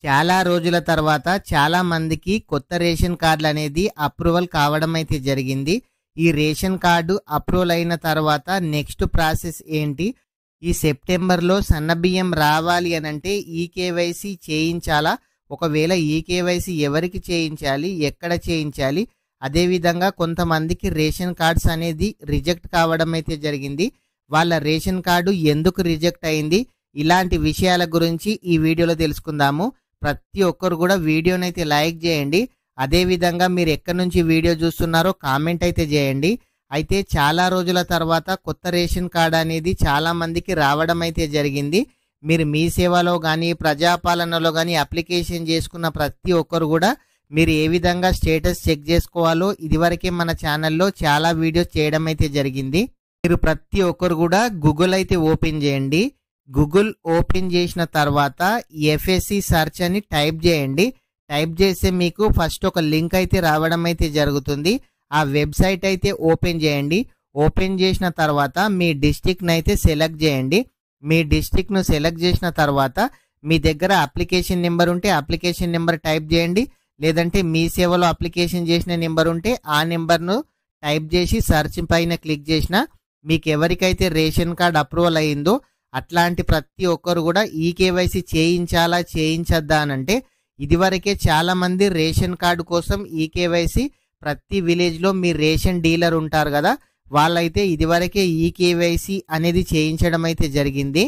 చాలా రోజుల తర్వాత చాలా మందికి కొత్త రేషన్ కార్డులు అనేది అప్రూవల్ కావడం అయితే జరిగింది. ఈ రేషన్ కార్డు అప్రూవల్ అయిన తర్వాత నెక్స్ట్ ప్రాసెస్ ఏంటి? ఈ సెప్టెంబర్లో సన్నబియ్యం రావాలి అనంటే ఈకేవైసీ చేయించాలా? ఒకవేళ ఈకేవైసీ ఎవరికి చేయించాలి, ఎక్కడ చేయించాలి? అదేవిధంగా కొంతమందికి రేషన్ కార్డ్స్ అనేది రిజెక్ట్ కావడం అయితే జరిగింది. వాళ్ళ రేషన్ కార్డు ఎందుకు రిజెక్ట్ అయింది? ఇలాంటి విషయాల గురించి ఈ వీడియోలో తెలుసుకుందాము. ప్రతి ఒక్కరు కూడా వీడియోనైతే లైక్ చేయండి. అదేవిధంగా మీరు ఎక్కడి నుంచి వీడియో చూస్తున్నారో కామెంట్ అయితే చేయండి. అయితే చాలా రోజుల తర్వాత కొత్త రేషన్ కార్డు అనేది చాలా మందికి రావడం అయితే జరిగింది. మీరు మీ సేవలో కానీ ప్రజాపాలనలో కానీ అప్లికేషన్ చేసుకున్న ప్రతి ఒక్కరు కూడా మీరు ఏ విధంగా స్టేటస్ చెక్ చేసుకోవాలో ఇదివరకే మన ఛానల్లో చాలా వీడియోస్ చేయడం అయితే జరిగింది. మీరు ప్రతి ఒక్కరు కూడా గూగుల్ అయితే ఓపెన్ చేయండి. గూగుల్ ఓపెన్ చేసిన తర్వాత ఎఫ్ఎస్సి సెర్చ్ అని టైప్ చేయండి. టైప్ చేస్తే మీకు ఫస్ట్ ఒక లింక్ అయితే రావడం అయితే జరుగుతుంది. ఆ వెబ్సైట్ అయితే ఓపెన్ చేయండి. ఓపెన్ చేసిన తర్వాత మీ డిస్ట్రిక్ట్ని అయితే సెలెక్ట్ చేయండి. మీ డిస్ట్రిక్ట్ను సెలెక్ట్ చేసిన తర్వాత మీ దగ్గర అప్లికేషన్ నెంబర్ ఉంటే అప్లికేషన్ నెంబర్ టైప్ చేయండి. లేదంటే మీ సేవలో అప్లికేషన్ చేసిన నెంబర్ ఉంటే ఆ నెంబర్ను టైప్ చేసి సెర్చ్ పైన క్లిక్ చేసిన మీకు ఎవరికైతే రేషన్ కార్డ్ అప్రూవల్ అయ్యిందో అట్లాంటి ప్రతి ఒక్కరు కూడా ఈకేవైసీ చేయించాలా చేయించద్దా అనంటే ఇదివరకే చాలా మంది రేషన్ కార్డు కోసం ఈకేవైసీ ప్రతి విలేజ్లో మీ రేషన్ డీలర్ ఉంటారు కదా, వాళ్ళైతే ఇదివరకే ఈకేవైసీ అనేది చేయించడం అయితే జరిగింది.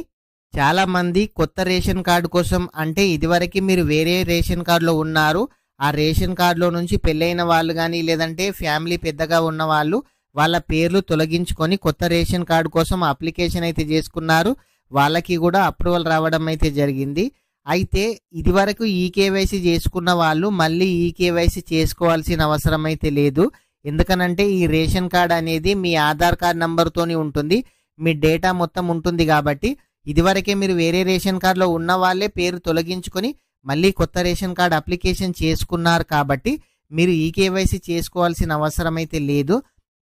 చాలా మంది కొత్త రేషన్ కార్డు కోసం అంటే ఇదివరకు మీరు వేరే రేషన్ కార్డులో ఉన్నారు, ఆ రేషన్ కార్డులో నుంచి పెళ్ళైన వాళ్ళు కానీ లేదంటే ఫ్యామిలీ పెద్దగా ఉన్న వాళ్ళు వాళ్ళ పేర్లు తొలగించుకొని కొత్త రేషన్ కార్డు కోసం అప్లికేషన్ అయితే చేసుకున్నారు. వాళ్ళకి కూడా అప్రూవల్ రావడం అయితే జరిగింది. అయితే ఇదివరకు ఈకేవైసీ చేసుకున్న వాళ్ళు మళ్ళీ ఈకేవైసీ చేసుకోవాల్సిన అవసరం అయితే లేదు. ఎందుకనంటే ఈ రేషన్ కార్డ్ అనేది మీ ఆధార్ కార్డ్ నంబర్తోని ఉంటుంది, మీ డేటా మొత్తం ఉంటుంది. కాబట్టి ఇదివరకే మీరు వేరే రేషన్ కార్డులో ఉన్న వాళ్ళే పేరు తొలగించుకొని మళ్ళీ కొత్త రేషన్ కార్డ్ అప్లికేషన్ చేసుకున్నారు కాబట్టి మీరు ఈకేవైసీ చేసుకోవాల్సిన అవసరం అయితే లేదు.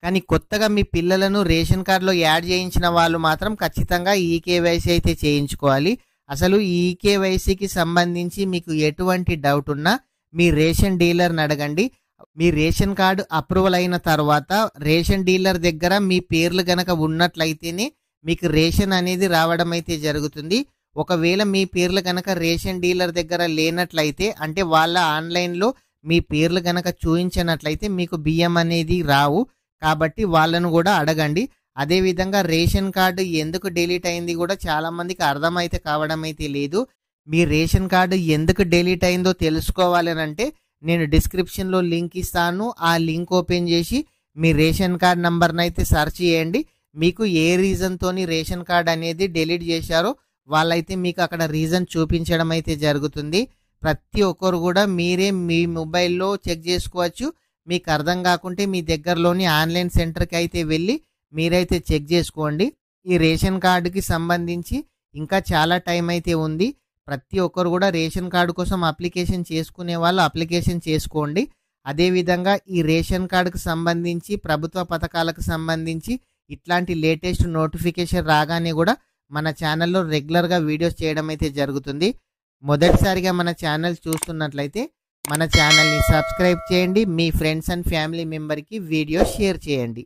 కానీ కొత్తగా మీ పిల్లలను రేషన్ కార్డులో యాడ్ చేయించిన వాళ్ళు మాత్రం ఖచ్చితంగా ఈకేవైసీ అయితే చేయించుకోవాలి. అసలు ఈకేవైసీకి సంబంధించి మీకు ఎటువంటి డౌట్ ఉన్నా మీ రేషన్ డీలర్ని అడగండి. మీ రేషన్ కార్డు అప్రూవల్ అయిన తర్వాత రేషన్ డీలర్ దగ్గర మీ పేర్లు గనక ఉన్నట్లయితేనే మీకు రేషన్ అనేది రావడం అయితే జరుగుతుంది. ఒకవేళ మీ పేర్లు గనక రేషన్ డీలర్ దగ్గర లేనట్లయితే అంటే వాళ్ళ ఆన్లైన్లో మీ పేర్లు గనక చూపించినట్లయితే మీకు బియ్యం అనేది రావు. కాబట్టి వాళ్ళను కూడా అడగండి. అదేవిధంగా రేషన్ కార్డు ఎందుకు డిలీట్ అయింది కూడా చాలా మందికి అర్థమైతే కావడం అయితే లేదు. మీ రేషన్ కార్డు ఎందుకు డిలీట్ అయిందో తెలుసుకోవాలి అంటే నేను డిస్క్రిప్షన్లో లింక్ ఇస్తాను. ఆ లింక్ ఓపెన్ చేసి మీ రేషన్ కార్డ్ నంబర్ని అయితే సెర్చ్ చేయండి. మీకు ఏ రీజన్తోని రేషన్ కార్డ్ అనేది డిలీట్ చేశారో వాళ్ళైతే మీకు అక్కడ రీజన్ చూపించడం అయితే జరుగుతుంది. ప్రతి ఒక్కరు కూడా మీరే మీ మొబైల్లో చెక్ చేసుకోవచ్చు. మీకు అర్థం కాకుంటే మీ దగ్గరలోని ఆన్లైన్ సెంటర్కి అయితే వెళ్ళి మీరైతే చెక్ చేసుకోండి. ఈ రేషన్ కార్డుకి సంబంధించి ఇంకా చాలా టైం అయితే ఉంది. ప్రతి ఒక్కరు కూడా రేషన్ కార్డు కోసం అప్లికేషన్ చేసుకునే వాళ్ళు అప్లికేషన్ చేసుకోండి. అదేవిధంగా ఈ రేషన్ కార్డుకు సంబంధించి ప్రభుత్వ పథకాలకు సంబంధించి ఇట్లాంటి లేటెస్ట్ నోటిఫికేషన్ రాగానే కూడా మన ఛానల్లో రెగ్యులర్గా వీడియోస్ చేయడం అయితే జరుగుతుంది. మొదటిసారిగా మన ఛానల్ చూస్తున్నట్లయితే మన ఛానల్ని సబ్స్క్రైబ్ చేయండి. మీ ఫ్రెండ్స్ అండ్ ఫ్యామిలీ మెంబర్కి వీడియో షేర్ చేయండి.